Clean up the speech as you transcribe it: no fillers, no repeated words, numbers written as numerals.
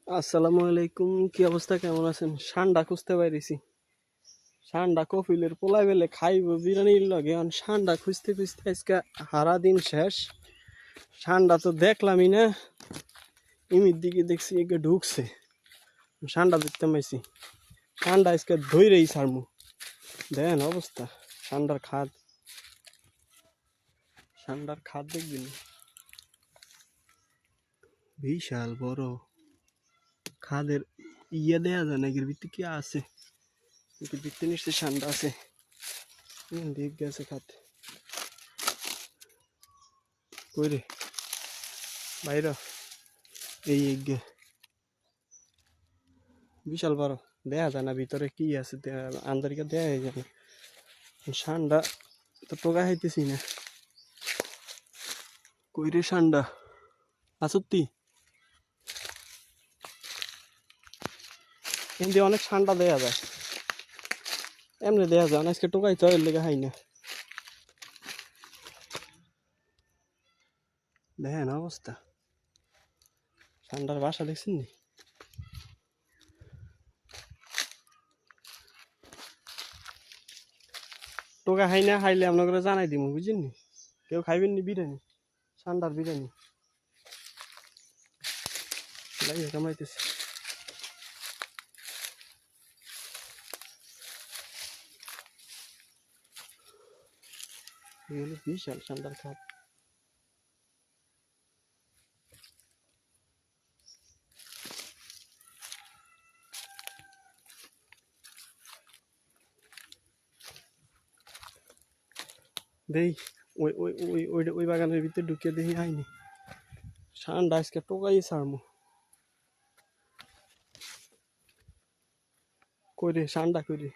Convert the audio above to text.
আসসালামু আলাইকুম, কি অবস্থা, কেমন আছেন? ঠান্ডা খুঁজতে পাইছি। ঠান্ডা কফিলের পোলাই বেলে খাইব বিরিয়ানির লগে, ঠান্ডা খুঁজতে খুঁজতে আজকে হারা দিন শেষ। ঠান্ডা তো দেখলামই না, ইমির দিকে দেখছি একে ঢুকছে। ঠান্ডা দেখতে পাইছি, ঠান্ডা আজকে ধৈরেই ছাড়মু। দেখেন অবস্থা, ঠান্ডার খাদ, ঠান্ডার খাদ দেখবেন বিশাল বড় খাদের। ইয়ে দেয়া যায় না, এর ভিতরে কি আছে? এর ভিতরে নিশ্চয়ই ঠান্ডা আছে। দেখ গেছে খাদ কই রে বাইরে, এই এগে বিশাল বড়, দেখা যায় না ভিতরে কি আছে, আন্দারিকা দেয়া যায় না। ঠান্ডা তো টোকা খাইতেছি না, কই রে ঠান্ডা আসত্তি। এমনি অনেক ঠান্ডা দেয়া যায়, এমনি দেয়া যায় না, আজকে টোকাই তো এর লেগে খাই না। দেখেন অবস্থা, ঠান্ডার বাসা দেখছেন নি? টোকা খাই না, খাইলে আপনাকে জানাই দিব, বুঝলেন নি? কেউ খাইবেন নি বিরিয়ানি, ঠান্ডার বিরিয়ানি লাগে কামাইতেছে। এগুলো বিশাল ঠান্ডার খাট। দেই ওই ওই ওই ওই ওই বাগানের ভিতরে ঢুকে দেখি আইনি, ঠান্ডা আজকে টোকাই ছাড়মু। কই রে ঠান্ডা, কই রে?